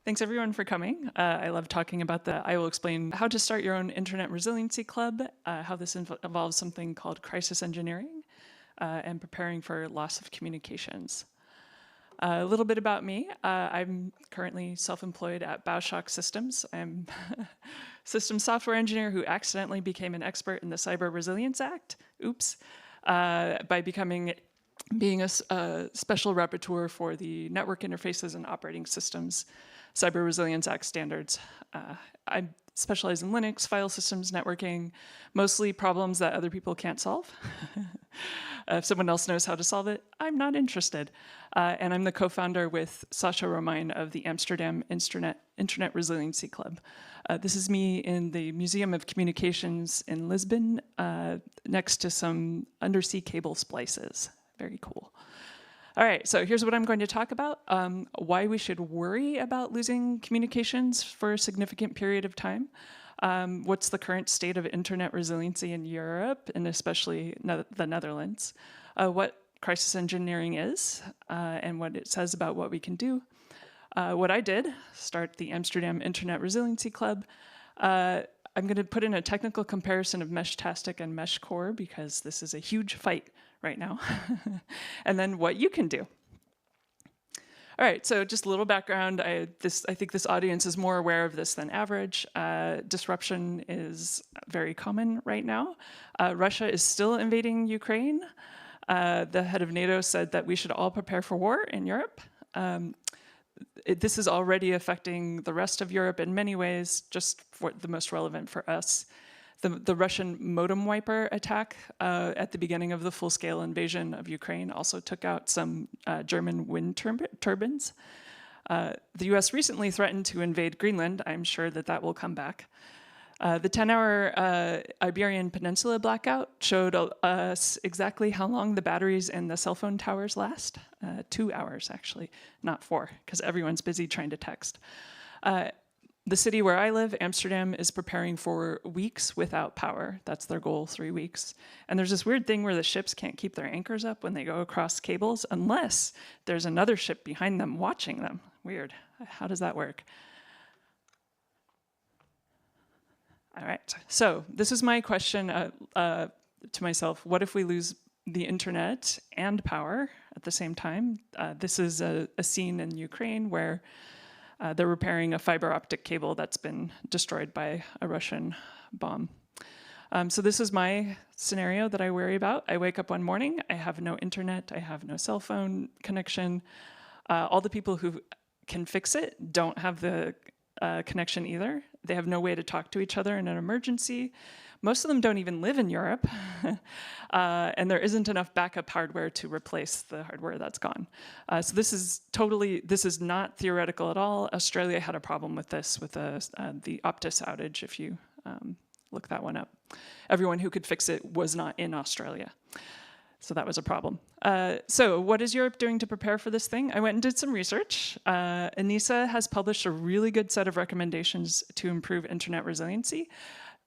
Thanks everyone for coming. I love talking about I will explain how to start your own Internet Resiliency Club, how this involves something called crisis engineering, and preparing for loss of communications. A little bit about me. I'm currently self-employed at Bauschock Systems. I'm a systems software engineer who accidentally became an expert in the Cyber Resilience Act. Oops. By being a special rapporteur for the network interfaces and operating systems Cyber Resilience Act standards. I specialize in Linux, file systems, networking, mostly problems that other people can't solve. If someone else knows how to solve it, I'm not interested. And I'm the co-founder with Sasha Romain of the Amsterdam Internet Resiliency Club. This is me in the Museum of Communications in Lisbon, next to some undersea cable splices. Very cool. All right, so here's what I'm going to talk about. Why we should worry about losing communications for a significant period of time. What's the current state of internet resiliency in Europe, and especially the Netherlands. What crisis engineering is, and what it says about what we can do. What I did, start the Amsterdam Internet Resiliency Club. I'm going to put in a technical comparison of MeshTastic and MeshCore because this is a huge fight right now. And then what you can do. All right, so just a little background. I think this audience is more aware of this than average. Disruption is very common right now. Russia is still invading Ukraine. The head of NATO said that we should all prepare for war in Europe. This is already affecting the rest of Europe in many ways, just for the most relevant for us. The Russian modem wiper attack at the beginning of the full-scale invasion of Ukraine also took out some German wind turbines. The US recently threatened to invade Greenland. I'm sure that will come back. The 10-hour Iberian Peninsula blackout showed us exactly how long the batteries in the cell phone towers last. 2 hours, actually, not 4, because everyone's busy trying to text. The city where I live, Amsterdam, is preparing for weeks without power. That's their goal, 3 weeks. And there's this weird thing where the ships can't keep their anchors up when they go across cables unless there's another ship behind them watching them. Weird. How does that work? All right, so this is my question to myself. What if we lose the internet and power at the same time? This is a scene in Ukraine where they're repairing a fiber optic cable that's been destroyed by a Russian bomb. So this is my scenario that I worry about. I wake up one morning, I have no internet, I have no cell phone connection. All the people who can fix it don't have the connection either. They have no way to talk to each other in an emergency. Most of them don't even live in Europe, and there isn't enough backup hardware to replace the hardware that's gone. So this is not theoretical at all. Australia had a problem with this, with the Optus outage, if you look that one up. Everyone who could fix it was not in Australia. So that was a problem. So what is Europe doing to prepare for this thing? I went and did some research. ENISA has published a really good set of recommendations to improve internet resiliency.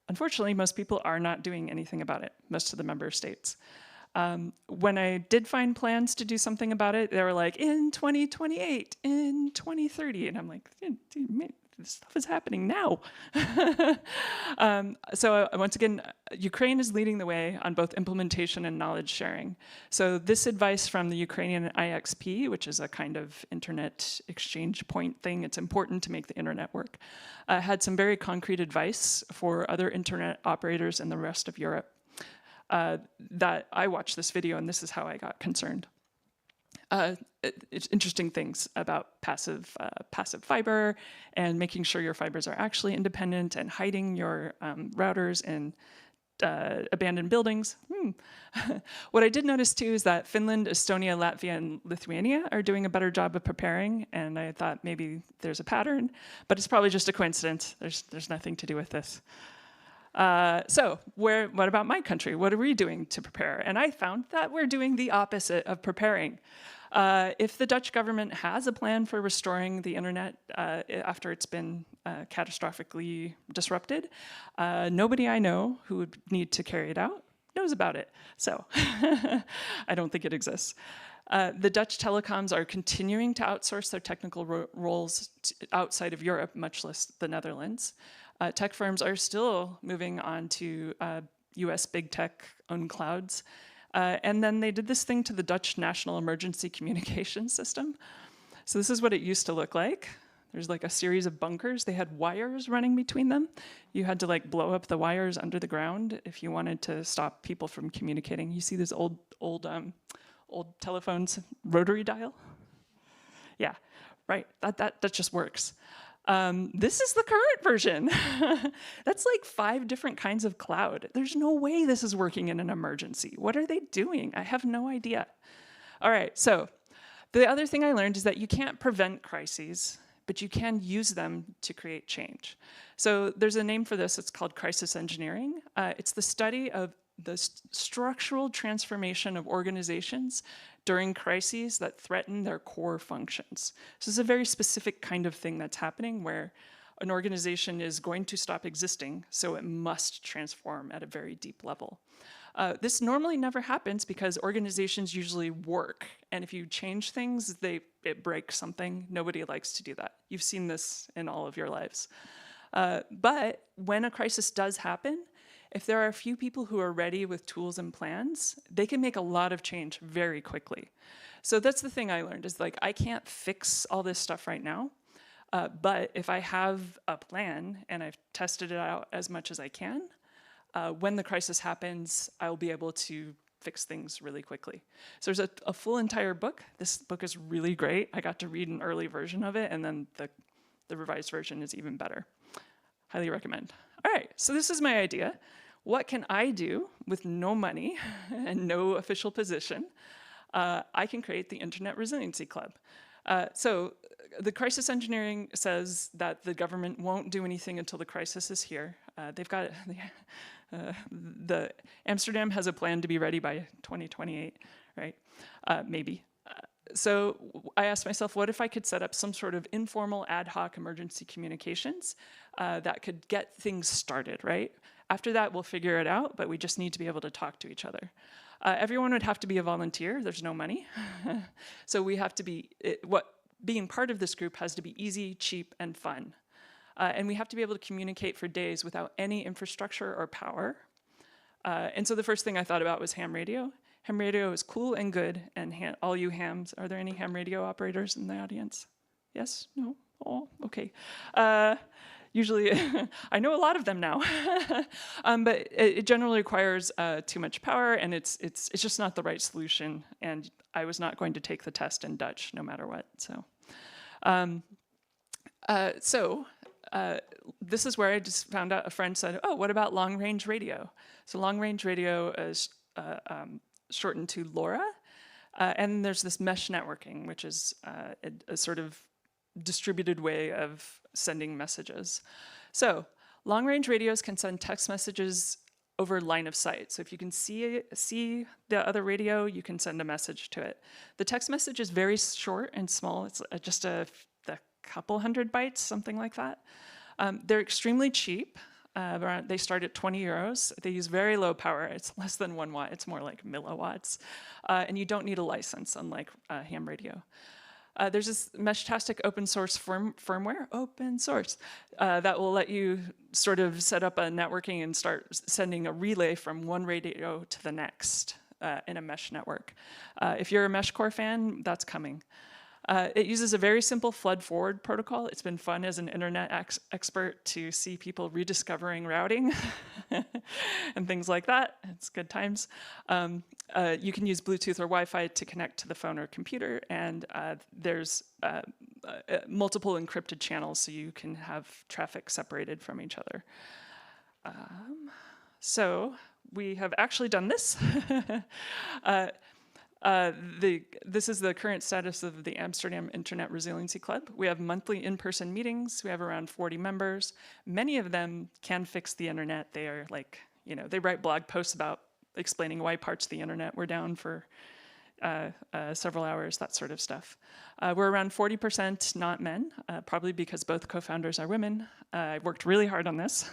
Unfortunately, most people are not doing anything about it, most of the member states. When I did find plans to do something about it, they were like, in 2028, in 2030. And I'm like, this stuff is happening now. So once again, Ukraine is leading the way on both implementation and knowledge sharing. So this advice from the Ukrainian IXP, which is a kind of internet exchange point thing, it's important to make the internet work, had some very concrete advice for other internet operators in the rest of Europe. That I watched this video, and this is how I got concerned. It's interesting things about passive fiber and making sure your fibers are actually independent and hiding your routers in abandoned buildings. What I did notice too is that Finland, Estonia, Latvia, and Lithuania are doing a better job of preparing, and I thought maybe there's a pattern, but it's probably just a coincidence. There's nothing to do with this. So what about my country? What are we doing to prepare? And I found that we're doing the opposite of preparing. If the Dutch government has a plan for restoring the internet after it's been catastrophically disrupted, nobody I know who would need to carry it out knows about it. So I don't think it exists. The Dutch telecoms are continuing to outsource their technical roles outside of Europe, much less the Netherlands. Tech firms are still moving on to US big tech owned clouds. And then they did this thing to the Dutch National Emergency Communication System. So this is what it used to look like. There's like a series of bunkers. They had wires running between them. You had to like blow up the wires under the ground if you wanted to stop people from communicating. You see this old telephones rotary dial? Yeah, right, that just works. This is the current version. That's like 5 different kinds of cloud. There's no way this is working in an emergency. What are they doing? I have no idea. All right, so the other thing I learned is that you can't prevent crises, but you can use them to create change. So there's a name for this, it's called crisis engineering. It's the study of the structural transformation of organizations during crises that threaten their core functions. So this is a very specific kind of thing that's happening where an organization is going to stop existing, so it must transform at a very deep level. This normally never happens because organizations usually work, and if you change things, it breaks something. Nobody likes to do that. You've seen this in all of your lives. But when a crisis does happen, if there are a few people who are ready with tools and plans, they can make a lot of change very quickly. So that's the thing I learned is like, I can't fix all this stuff right now, but if I have a plan and I've tested it out as much as I can, when the crisis happens, I'll be able to fix things really quickly. So there's a full entire book. This book is really great. I got to read an early version of it, and then the revised version is even better. Highly recommend. All right, so this is my idea. What can I do with no money and no official position? I can create the Internet Resiliency Club. So the crisis engineering says that the government won't do anything until the crisis is here. They've got the Amsterdam has a plan to be ready by 2028, right? Maybe. So I asked myself, what if I could set up some sort of informal ad hoc emergency communications that could get things started, right? After that, we'll figure it out, but we just need to be able to talk to each other. Everyone would have to be a volunteer. There's no money. So we have to be, being part of this group has to be easy, cheap, and fun. And we have to be able to communicate for days without any infrastructure or power. And so the first thing I thought about was ham radio. Ham radio is cool and good, and all you hams, are there any ham radio operators in the audience? Yes? No? Oh, okay. Usually, I know a lot of them now, but it generally requires too much power, and it's just not the right solution, and I was not going to take the test in Dutch, no matter what, so. This is where I just found out a friend said, oh, what about long-range radio? So long-range radio is shortened to LoRa, and there's this mesh networking, which is a sort of distributed way of sending messages. So long-range radios can send text messages over line of sight. So if you can see the other radio, you can send a message to it. The text message is very short and small. It's just a couple hundred bytes, something like that. They're extremely cheap. They start at 20 euros. They use very low power. It's less than 1 watt. It's more like milliwatts. And you don't need a license, unlike ham radio. There's this MeshTastic open source firmware, open source, that will let you sort of set up a networking and start sending a relay from one radio to the next in a mesh network. If you're a MeshCore fan, that's coming. It uses a very simple flood forward protocol. It's been fun as an internet expert to see people rediscovering routing and things like that. It's good times. You can use Bluetooth or Wi-Fi to connect to the phone or computer, and there's multiple encrypted channels so you can have traffic separated from each other. So we have actually done this. This is the current status of the Amsterdam Internet Resiliency Club. We have monthly in-person meetings. We have around 40 members. Many of them can fix the internet. They are like, they write blog posts about explaining why parts of the internet were down for several hours, that sort of stuff. We're around 40% not men, probably because both co-founders are women. I worked really hard on this.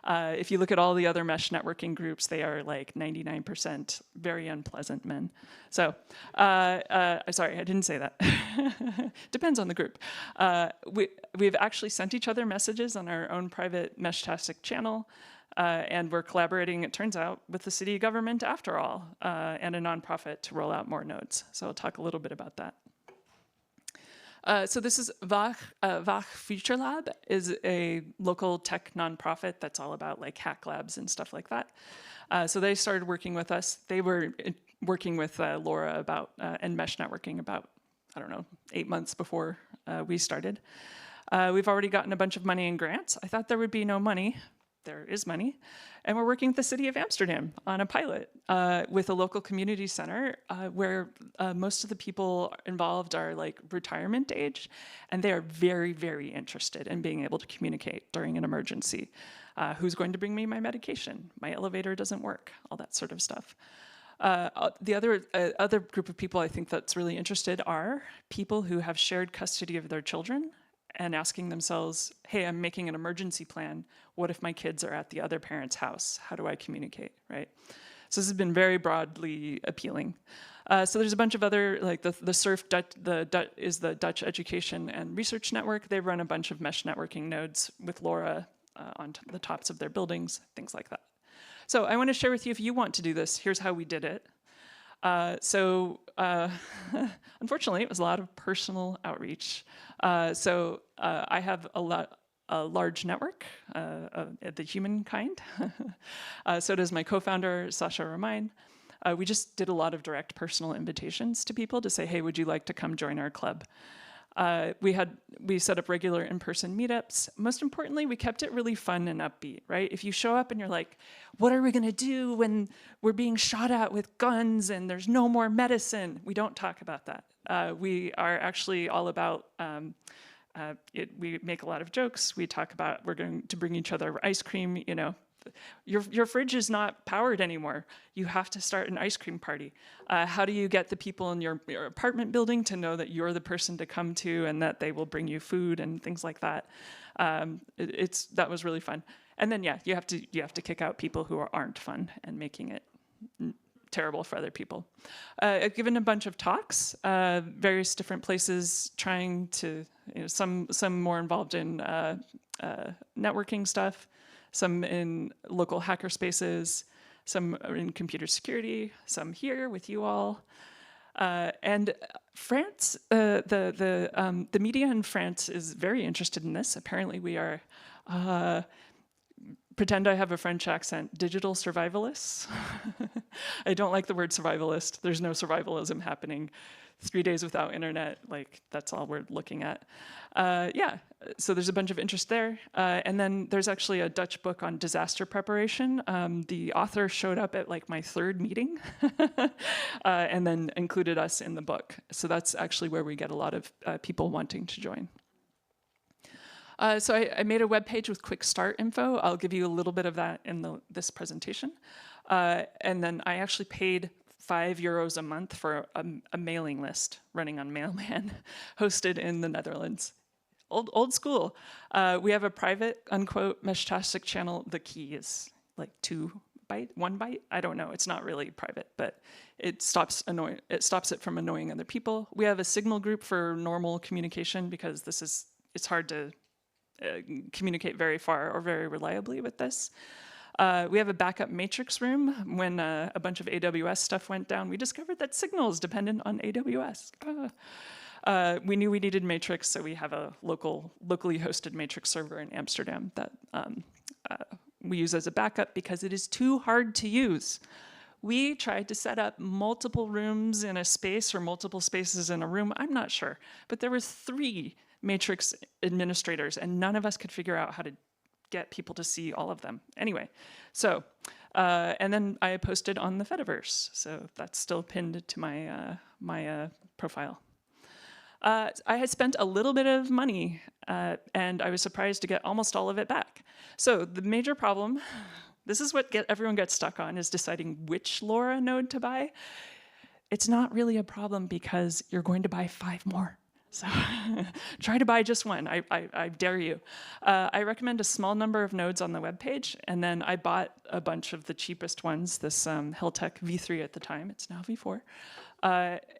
If you look at all the other mesh networking groups, they are like 99% very unpleasant men. So, sorry, I didn't say that. Depends on the group. We've actually sent each other messages on our own private MeshTastic channel. And we're collaborating, it turns out, with the city government after all, and a nonprofit to roll out more nodes. So I'll talk a little bit about that. So this is Wach Future Lab, is a local tech nonprofit that's all about like hack labs and stuff like that. So they started working with us. They were working with LoRa about and mesh networking about, I don't know, 8 months before we started. We've already gotten a bunch of money and grants. I thought there would be no money. There is money. And we're working with the city of Amsterdam on a pilot with a local community center where most of the people involved are like retirement age, and they are very, very interested in being able to communicate during an emergency. Who's going to bring me my medication? My elevator doesn't work, all that sort of stuff. The other group of people I think that's really interested are people who have shared custody of their children and asking themselves, hey, I'm making an emergency plan. What if my kids are at the other parent's house? How do I communicate, right? So this has been very broadly appealing. So there's a bunch of other, like the SURF is the Dutch Education and Research Network. They run a bunch of mesh networking nodes with LoRa on the tops of their buildings, things like that. So I want to share with you, if you want to do this, here's how we did it. Unfortunately, it was a lot of personal outreach. I have a large network, the humankind. So does my co-founder, Sasha Romain. We just did a lot of direct personal invitations to people to say, hey, would you like to come join our club? We set up regular in-person meetups. Most importantly, we kept it really fun and upbeat, right? If you show up and you're like, what are we gonna do when we're being shot at with guns and there's no more medicine? We don't talk about that. We are actually all about, we make a lot of jokes. We talk about, we're going to bring each other ice cream, you know. Your fridge is not powered anymore. You have to start an ice cream party. How do you get the people in your apartment building to know that you're the person to come to and that they will bring you food and things like that? That was really fun. And then yeah, you have to kick out people who aren't fun and making it terrible for other people. I've given a bunch of talks, various different places, trying to, you know, some more involved in networking stuff, some in local hacker spaces, some in computer security, some here with you all. And France, the media in France is very interested in this. Apparently we are, pretend I have a French accent, digital survivalists. I don't like the word survivalist. There's no survivalism happening. 3 days without internet, like that's all we're looking at. Yeah, so there's a bunch of interest there. And then there's actually a Dutch book on disaster preparation. The author showed up at like my 3rd meeting and then included us in the book. So that's actually where we get a lot of people wanting to join. So I made a web page with quick start info. I'll give you a little bit of that in this presentation. And then I actually paid €5 a month for a mailing list running on Mailman, hosted in the Netherlands. Old school. We have a private, unquote, MeshTastic channel. The key is like 1 byte. I don't know. It's not really private, but it stops it from annoying other people. We have a signal group for normal communication because it's hard to communicate very far or very reliably with this. We have a backup matrix room. When a bunch of AWS stuff went down, we discovered that Signal is dependent on AWS. We knew we needed matrix, so we have a locally hosted matrix server in Amsterdam that we use as a backup because it is too hard to use. We tried to set up multiple rooms in a space or multiple spaces in a room. I'm not sure, but there were 3 matrix administrators and none of us could figure out how to get people to see all of them. Anyway, so, and then I posted on the Fediverse, so that's still pinned to my profile. I had spent a little bit of money and I was surprised to get almost all of it back. So the major problem, this is what everyone gets stuck on, is deciding which LoRa node to buy. it's not really a problem because you're going to buy 5 more. So try to buy just one, I dare you. I recommend a small number of nodes on the web page, and then I bought a bunch of the cheapest ones, this Hilltech V3 at the time, it's now V4.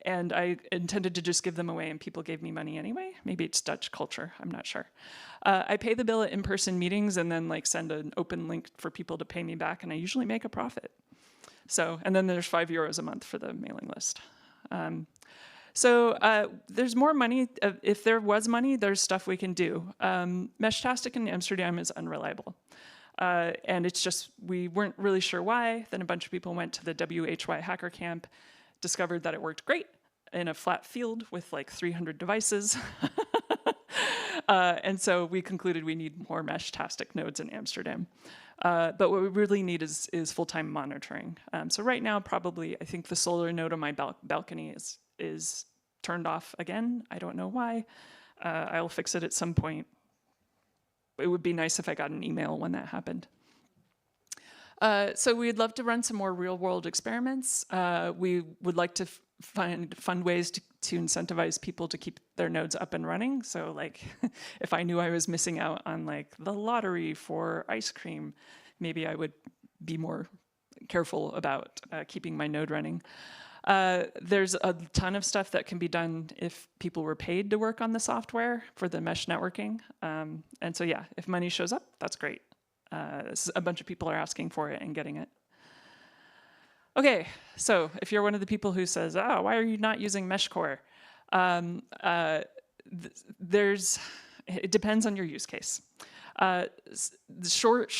And I intended to just give them away, and people gave me money anyway. Maybe it's Dutch culture, I'm not sure. I pay the bill at in-person meetings and then like send an open link for people to pay me back, and I usually make a profit. So, and then there's €5 a month for the mailing list. So there's more money. If there was money, there's stuff we can do. MeshTastic in Amsterdam is unreliable. And it's just, we weren't really sure why. Then a bunch of people went to the WHY hacker camp, discovered that it worked great in a flat field with like 300 devices. And so we concluded we need more MeshTastic nodes in Amsterdam. But what we really need is full-time monitoring. So right now, probably, I think the solar node on my balcony is turned off again. I don't know why. I'll fix it at some point. It would be nice if I got an email when that happened. So we'd love to run some more real-world experiments. We would like to find fun ways to incentivize people to keep their nodes up and running. So like, if I knew I was missing out on like the lottery for ice cream, maybe I would be more careful about keeping my node running. There's a ton of stuff that can be done if people were paid to work on the software for the mesh networking. And so yeah, if money shows up, that's great. A bunch of people are asking for it and getting it. Okay, so if you're one of the people who says, oh, why are you not using MeshCore? It depends on your use case. The short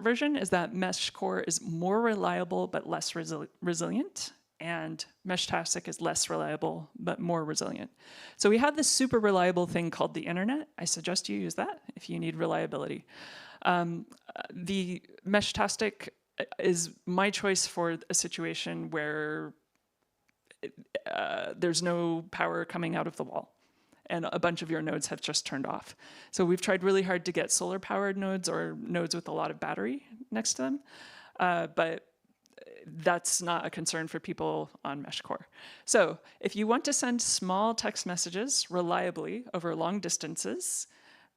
version is that MeshCore is more reliable but less resilient, and MeshTastic is less reliable but more resilient. So we have this super reliable thing called the internet. I suggest you use that if you need reliability. The MeshTastic is my choice for a situation where there's no power coming out of the wall and a bunch of your nodes have just turned off. So we've tried really hard to get solar powered nodes or nodes with a lot of battery next to them, but that's not a concern for people on MeshCore. So if you want to send small text messages reliably over long distances,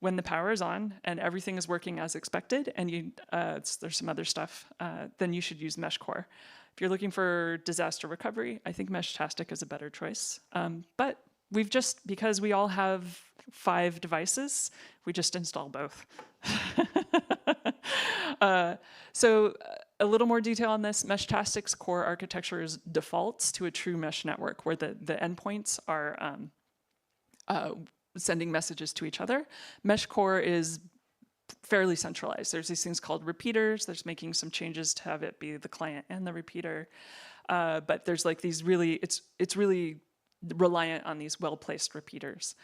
when the power is on and everything is working as expected, and there's some other stuff, then you should use MeshCore. If you're looking for disaster recovery, I think MeshTastic is a better choice. But we've just, because we all have 5 devices, we just install both. So a little more detail on this. MeshTastic's core architecture is defaults to a true mesh network where the endpoints are sending messages to each other. MeshCore is fairly centralized. There's these things called repeaters. There's making some changes to have it be the client and the repeater. But there's like these really, it's really reliant on these well-placed repeaters.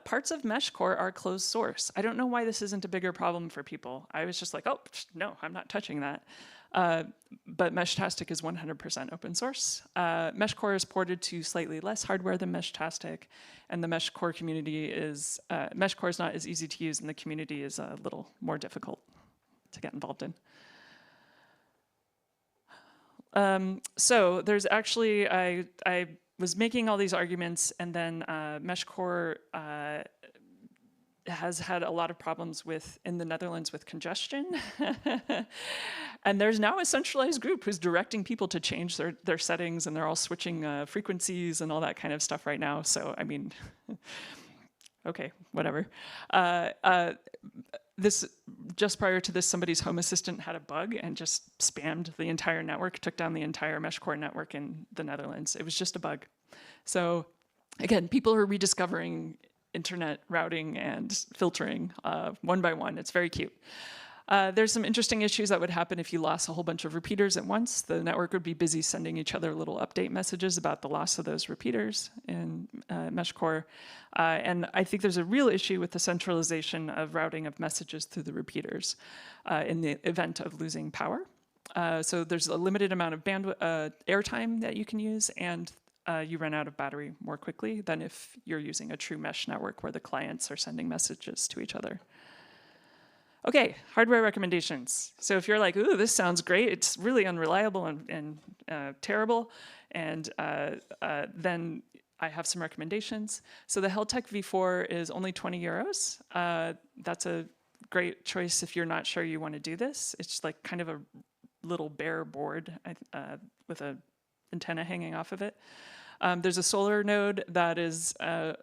Parts of MeshCore are closed source. I don't know why this isn't a bigger problem for people. I was just like, oh, no, I'm not touching that. But MeshTastic is 100% open source. MeshCore is ported to slightly less hardware than MeshTastic, and the MeshCore community is, MeshCore is not as easy to use, and the community is a little more difficult to get involved in. So there's actually, I was making all these arguments, and then MeshCore has had a lot of problems in the Netherlands with congestion. And there's now a centralized group who's directing people to change their settings, and they're all switching frequencies and all that kind of stuff right now. So, I mean, okay, whatever. Just prior to this, somebody's Home Assistant had a bug and just spammed the entire network, took down the entire MeshCore network in the Netherlands. It was just a bug. So again, people are rediscovering internet routing and filtering one by one. It's very cute. There's some interesting issues that would happen if you lost a whole bunch of repeaters at once. The network would be busy sending each other little update messages about the loss of those repeaters in MeshCore. And I think there's a real issue with the centralization of routing of messages through the repeaters in the event of losing power. So there's a limited amount of bandwidth, airtime that you can use, and you run out of battery more quickly than if you're using a true mesh network where the clients are sending messages to each other. Okay, hardware recommendations. So if you're like, ooh, this sounds great, it's really unreliable and terrible, And then I have some recommendations. So the Heltec V4 is only 20 euros. That's a great choice if you're not sure you want to do this. It's like kind of a little bare board with a antenna hanging off of it. There's a solar node that is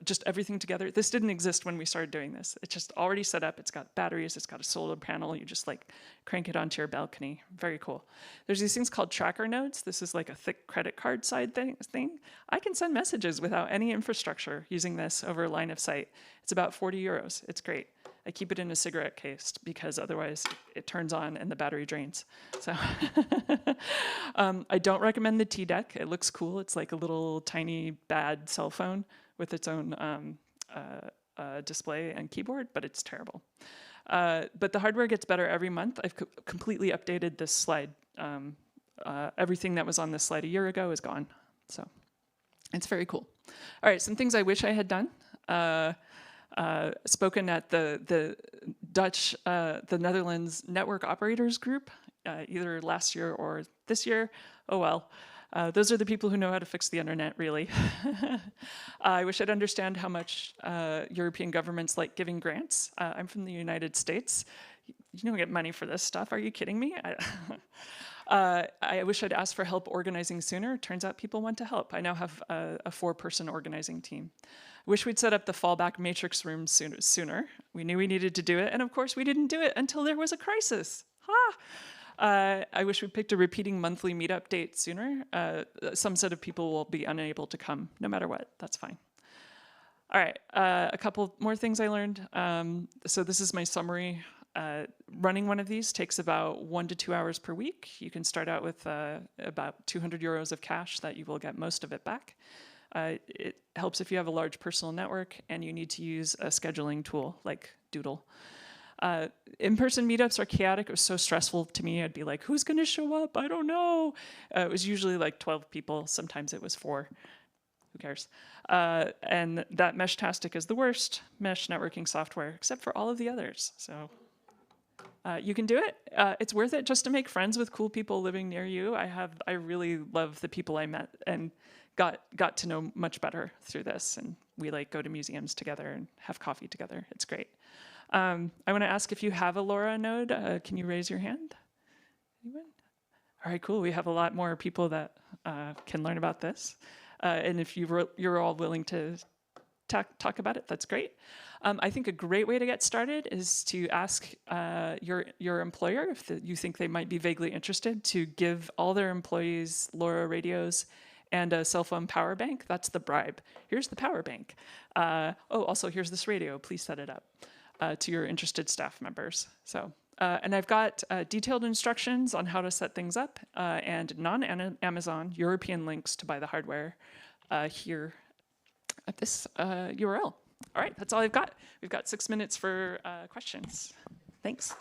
just everything together. This didn't exist when we started doing this. It's just already set up. It's got batteries. It's got a solar panel. You just like crank it onto your balcony. Very cool. There's these things called tracker nodes. This is like a thick credit card side thing. I can send messages without any infrastructure using this over line of sight. It's about 40 euros. It's great. I keep it in a cigarette case because otherwise it turns on and the battery drains. So I don't recommend the T-Deck. It looks cool. It's like a little tiny bad cell phone with its own display and keyboard, but it's terrible. But the hardware gets better every month. I've completely updated this slide. Everything that was on this slide a year ago is gone. So it's very cool. All right, some things I wish I had done. Spoken at the Dutch, the Netherlands Network Operators Group, either last year or this year. Oh well, those are the people who know how to fix the internet, really. I wish I'd understand how much European governments like giving grants. I'm from the United States. You don't get money for this stuff. Are you kidding me? I wish I'd asked for help organizing sooner. Turns out people want to help. I now have a 4-person organizing team. Wish we'd set up the fallback matrix rooms sooner. We knew we needed to do it, and of course we didn't do it until there was a crisis. I wish we picked a repeating monthly meetup date sooner. Some set of people will be unable to come, no matter what. That's fine. All right, a couple more things I learned. So this is my summary. Running one of these takes about 1 to 2 hours per week. You can start out with about 200 euros of cash that you will get most of it back. It helps if you have a large personal network and you need to use a scheduling tool like Doodle. In-person meetups are chaotic. It was so stressful to me. I'd be like, who's going to show up? I don't know. It was usually like 12 people. Sometimes it was 4. Who cares? And that MeshTastic is the worst mesh networking software, except for all of the others. So you can do it. It's worth it just to make friends with cool people living near you. I really love the people I met and got to know much better through this. And we like go to museums together and have coffee together. It's great. I want to ask if you have a LoRa node. Can you raise your hand? Anyone? All right, cool. We have a lot more people that can learn about this. And if you're all willing to talk about it, that's great. I think a great way to get started is to ask your employer if you think they might be vaguely interested to give all their employees LoRa radios and a cell phone power bank. That's the bribe. Here's the power bank. Also here's this radio. Please set it up to your interested staff members. So. And I've got detailed instructions on how to set things up and non-Amazon European links to buy the hardware here at this URL. All right, that's all I've got. We've got 6 minutes for questions. Thanks.